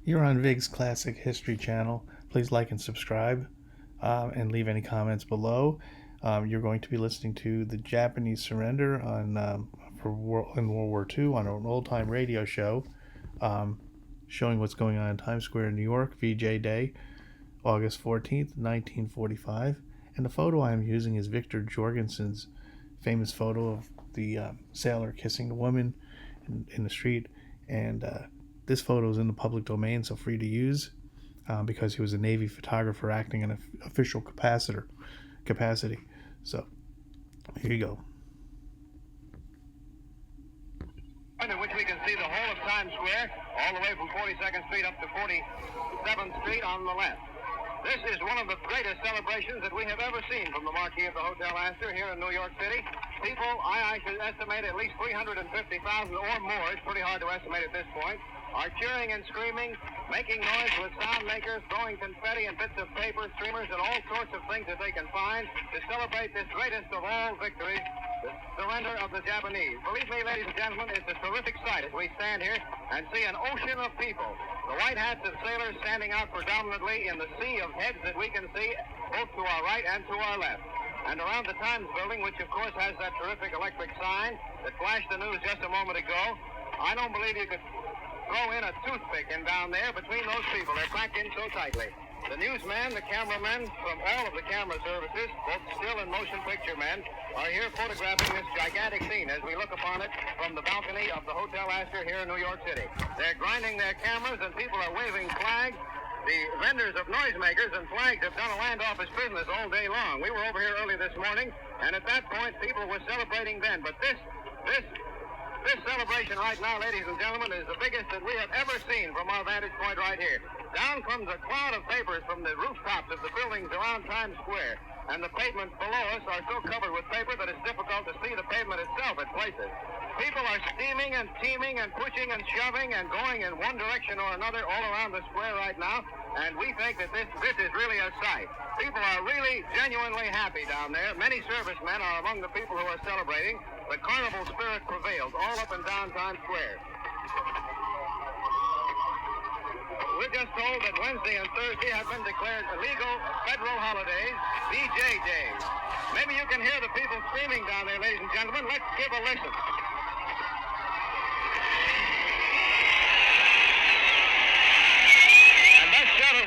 You're on Vig's Classic History channel. Please like and subscribe and leave any comments below. You're going to be listening to the Japanese surrender in World War II on an old time radio show showing what's going on in Times Square in New York, VJ Day, August 14th, 1945. And the photo I'm using is Victor Jorgensen's famous photo of the sailor kissing the woman in the street. And this photo is in the public domain, so free to use because he was a Navy photographer acting in an official capacity. So here you go. In which we can see the whole of Times Square, all the way from 42nd Street up to 47th Street on the left. This is one of the greatest celebrations that we have ever seen from the marquee of the Hotel Astor here in New York City. People, I should estimate at least 350,000 or more, it's pretty hard to estimate at this point, are cheering and screaming, making noise with sound makers, throwing confetti and bits of paper, streamers, and all sorts of things that they can find to celebrate this greatest of all victories, the surrender of the Japanese. Believe me, ladies and gentlemen, it's a terrific sight as we stand here and see an ocean of people. The white hats of sailors standing out predominantly in the sea of heads that we can see both to our right and to our left. And around the Times building, which of course has that terrific electric sign that flashed the news just a moment ago, I don't believe you could throw in a toothpick in down there between those people. They're packed in so tightly. The newsmen, the cameramen from all of the camera services, both still and motion picture men, are here photographing this gigantic scene as we look upon it from the balcony of the Hotel Astor here in New York City. They're grinding their cameras and people are waving flags. The vendors of noisemakers and flags have done a land office business all day long. We were over here early this morning, and at that point people were celebrating then. But this celebration right now, ladies and gentlemen, is the biggest that we have ever seen from our vantage point right here. Down comes a cloud of papers from the rooftops of the buildings around Times Square, and the pavements below us are so covered with paper that it's difficult to see the pavement itself at places. People are steaming and teaming and pushing and shoving and going in one direction or another all around the square right now, and we think that this is really a sight. People are really genuinely happy down there. Many servicemen are among the people who are celebrating. The carnival spirit prevails all up and down Times Square. We're just told that Wednesday and Thursday have been declared illegal federal holidays, VJ days. Maybe you can hear the people screaming down there, ladies and gentlemen. Let's give a listen.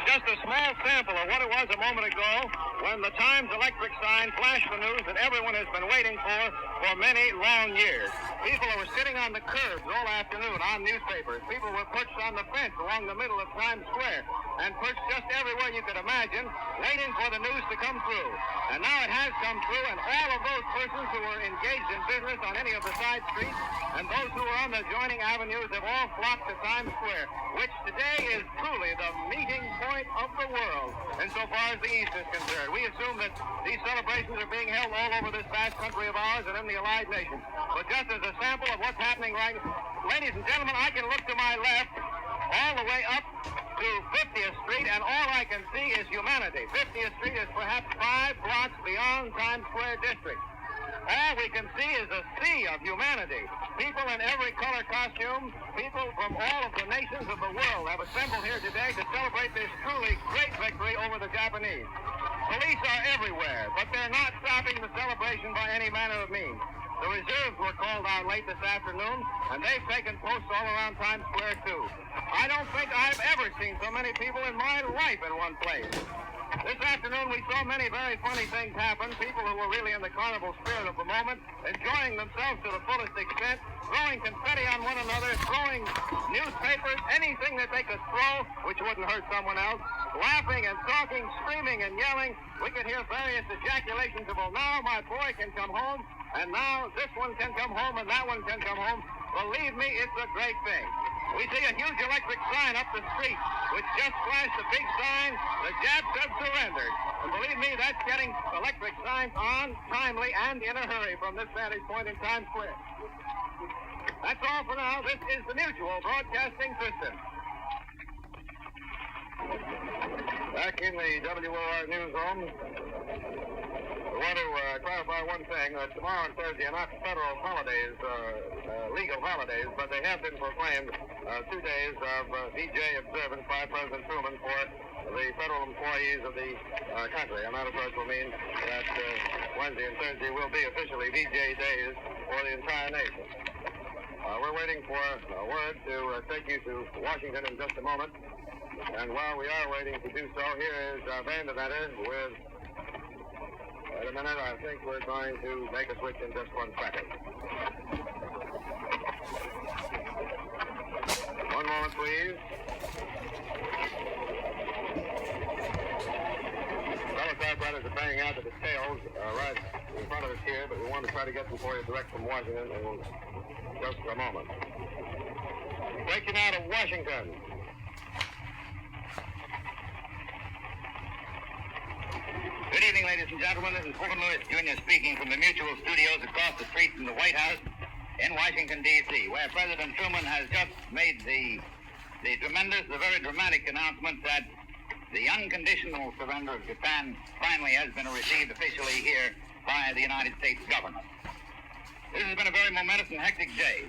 Just a small sample of what it was a moment ago when the Times electric sign flashed the news that everyone has been waiting for many long years. People were sitting on the curbs all afternoon on newspapers. People were perched on the fence along the middle of Times Square and perched just everywhere you could imagine, waiting for the news to come through. And now it has come through, and all of those persons who were engaged in business on any of the side streets and those who were on the adjoining avenues have all flocked to Times Square, which today is truly the meeting point of the world insofar as the East is concerned. We assume that these celebrations are being held all over this vast country of ours and in the Allied Nations. But just as a sample of what's happening right now, ladies and gentlemen, I can look to my left all the way up to 50th Street, and all I can see is humanity. 50th Street is perhaps 5 blocks beyond Times Square district. All we can see is a sea of humanity. People in every color costume, people from all of the nations of the world have assembled here today to celebrate this truly great victory over the Japanese. Police are everywhere, but they're not stopping the celebration by any manner of means. The reserves were called out late this afternoon, and they've taken posts all around Times Square, too. I don't think I've ever seen so many people in my life in one place. This afternoon, we saw many very funny things happen. People who were really in the carnival spirit of the moment, enjoying themselves to the fullest extent, throwing confetti on one another, throwing newspapers, anything that they could throw, which wouldn't hurt someone else, laughing and talking, screaming and yelling. We could hear various ejaculations of, well, now my boy can come home, and now this one can come home, and that one can come home. Believe me, it's a great thing. We see a huge electric sign up the street, which just flashed a big sign, the Japs have surrendered. And believe me, that's getting electric signs on, timely, and in a hurry from this vantage point in Times Square. That's all for now. This is the Mutual Broadcasting System. Back in the WOR newsroom, I want to clarify one thing. Tomorrow and Thursday are not federal holidays, legal holidays, but they have been proclaimed 2 days of VJ observance by President Truman for the federal employees of the country. And that, of course, will mean that Wednesday and Thursday will be officially VJ days for the entire nation. We're waiting for a word to take you to Washington in just a moment. And while we are waiting to do so, here is Van Deventer with... Wait a minute, I think we're going to make a switch in just 1 second. One moment, please. Fellow typewriters are banging out the details right in front of us here, but we want to try to get them for you direct from Washington in just a moment. Breaking out of Washington. Good evening, ladies and gentlemen. This is Fulton Lewis Jr. speaking from the Mutual Studios across the street from the White House in Washington, D.C., where President Truman has just made the very dramatic announcement that the unconditional surrender of Japan finally has been received officially here by the United States government. This has been a very momentous and hectic day.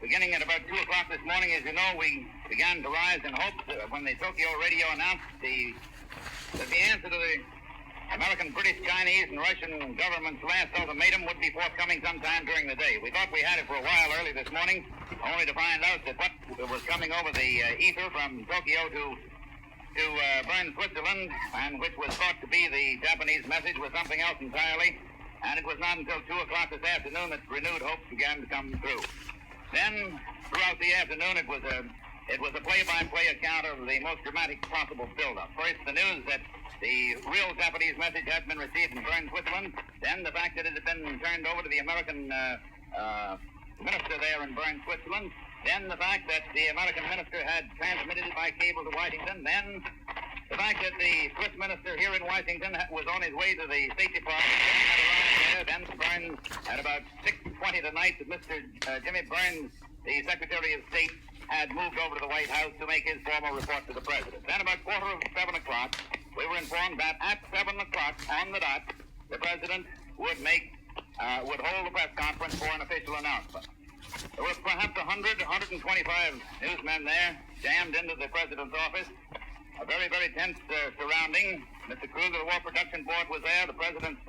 Beginning at about 2 o'clock this morning, as you know, we began to rise in hope when the Tokyo radio announced that the answer to the American, British, Chinese, and Russian government's last ultimatum would be forthcoming sometime during the day. We thought we had it for a while early this morning, only to find out that what was coming over the ether from Tokyo to Bern, Switzerland, and which was thought to be the Japanese message, was something else entirely. And it was not until 2 o'clock this afternoon that renewed hopes began to come through. Then, throughout the afternoon, it was a play-by-play account of the most dramatic possible build-up. First, the news that the real Japanese message had been received in Bern, Switzerland. Then the fact that it had been turned over to the American minister there in Bern, Switzerland. Then the fact that the American minister had transmitted it by cable to Washington. Then the fact that the Swiss minister here in Washington was on his way to the State Department. Then Burns, at about 6:20 tonight, that Mr. Jimmy Burns, the Secretary of State, had moved over to the White House to make his formal report to the President. Then about 7:15 o'clock, we were informed that at 7 o'clock on the dot, the President would hold a press conference for an official announcement. There were perhaps 125 newsmen there, jammed into the President's office. A very, very tense surrounding. Mr. Kruger, the War Production Board, was there. The President's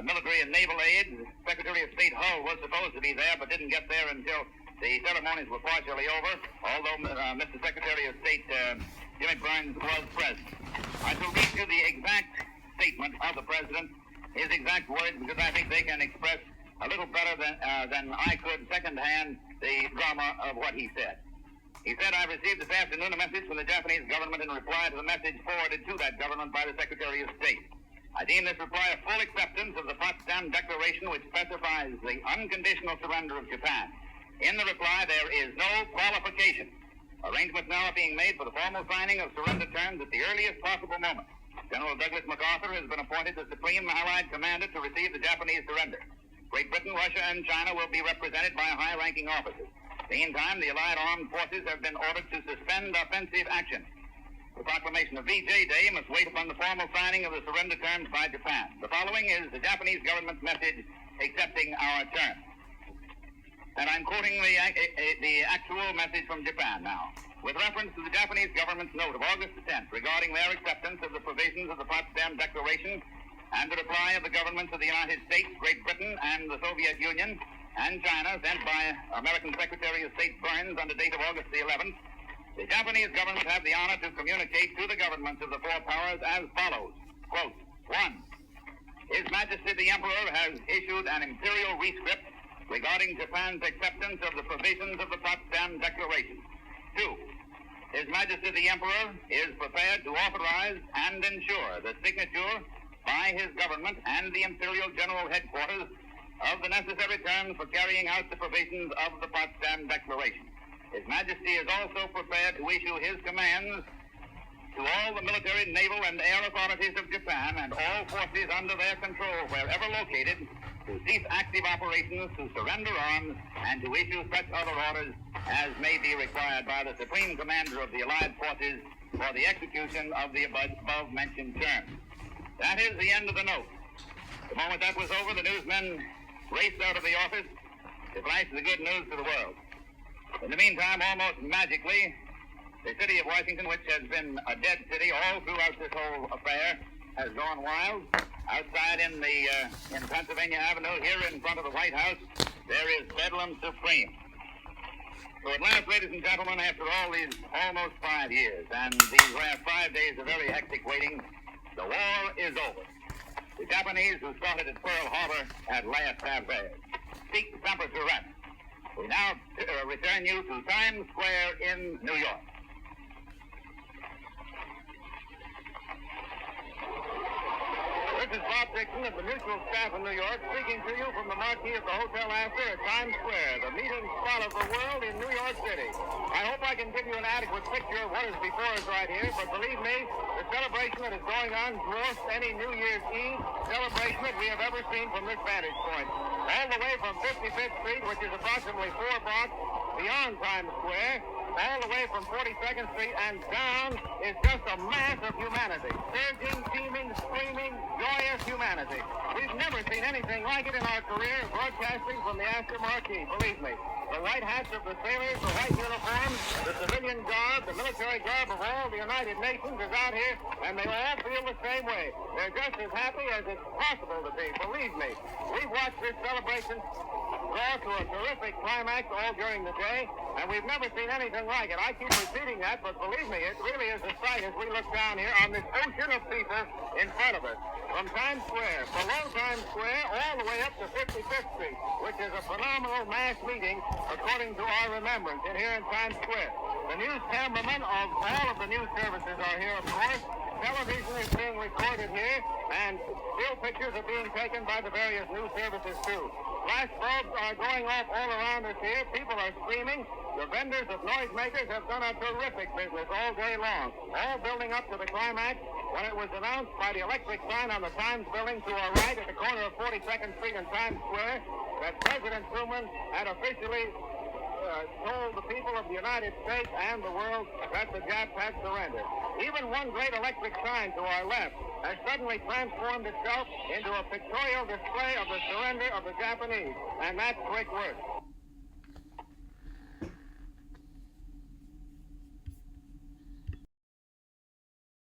military and naval aide, Secretary of State Hull, was supposed to be there, but didn't get there until the ceremonies were partially over, although Mr. Secretary of State Jimmy Burns was present. I shall read you the exact statement of the President, his exact words, because I think they can express a little better than I could secondhand the drama of what he said. He said, "I received this afternoon a message from the Japanese government in reply to the message forwarded to that government by the Secretary of State. I deem this reply a full acceptance of the Potsdam Declaration, which specifies the unconditional surrender of Japan. In the reply, there is no qualification. Arrangements now are being made for the formal signing of surrender terms at the earliest possible moment. General Douglas MacArthur has been appointed the Supreme Allied Commander to receive the Japanese surrender. Great Britain, Russia, and China will be represented by high-ranking officers. Meantime, the Allied armed forces have been ordered to suspend offensive action. The proclamation of VJ Day must wait upon the formal signing of the surrender terms by Japan. The following is the Japanese government's message accepting our terms." And I'm quoting the actual message from Japan now. With reference to the Japanese government's note of August the 10th regarding their acceptance of the provisions of the Potsdam Declaration and the reply of the governments of the United States, Great Britain, and the Soviet Union, and China, sent by American Secretary of State Burns under date of August the 11th, the Japanese government have the honor to communicate to the governments of the four powers as follows. Quote, 1. His Majesty the Emperor has issued an imperial rescript regarding Japan's acceptance of the provisions of the Potsdam Declaration. 2. His Majesty the Emperor is prepared to authorize and ensure the signature by his government and the Imperial General Headquarters of the necessary terms for carrying out the provisions of the Potsdam Declaration. His Majesty is also prepared to issue his commands to all the military, naval, and air authorities of Japan and all forces under their control, wherever located, to cease active operations, to surrender arms, and to issue such other orders as may be required by the Supreme Commander of the Allied Forces for the execution of the above-mentioned terms. That is the end of the note. The moment that was over, the newsmen raced out of the office to flash the good news to the world. In the meantime, almost magically, the city of Washington, which has been a dead city all throughout this whole affair, has gone wild. Outside in Pennsylvania Avenue, here in front of the White House, there is bedlam supreme. So at last, ladies and gentlemen, after all these almost 5 years and these last 5 days of very hectic waiting, the war is over. The Japanese who started at Pearl Harbor at last have theirs. Seek temper to rest. We now return you to Times Square in New York. This is Bob Dixon of the Mutual Staff in New York, speaking to you from the marquee of the Hotel Astor at Times Square, the meeting spot of the world in New York City. I hope I can give you an adequate picture of what is before us right here, but believe me, the celebration that is going on dwarfs any New Year's Eve celebration that we have ever seen from this vantage point. All the way from 55th Street, which is approximately 4 blocks beyond Times Square, all the way from 42nd Street and down is just a mass of humanity. Surging, teeming, screaming, joyous humanity. We've never seen anything like it in our career broadcasting from the Astor Marquee, believe me. The white hats of the sailors, the white uniforms, the civilian garb, the military garb of all the United Nations is out here, and they all feel the same way. They're just as happy as it's possible to be, believe me. We've watched this celebration draw to a terrific climax all during the day, and we've never seen anything like it. I keep repeating that, but believe me, it really is a sight as we look down here on this ocean of people in front of us. From Times Square, below Times Square, all the way up to 55th Street, which is a phenomenal mass meeting, according to our remembrance, in here in Times Square. The news cameramen of all of the news services are here, of course. Television is being recorded here, and still pictures are being taken by the various news services, too. Flash bulbs are going off all around us here. People are screaming. The vendors of noisemakers have done a terrific business all day long, all building up to the climax when it was announced by the electric sign on the Times building to our right at the corner of 42nd Street and Times Square that President Truman had officially told the people of the United States and the world that the Japs had surrendered. Even one great electric sign to our left has suddenly transformed itself into a pictorial display of the surrender of the Japanese, and that's quick work.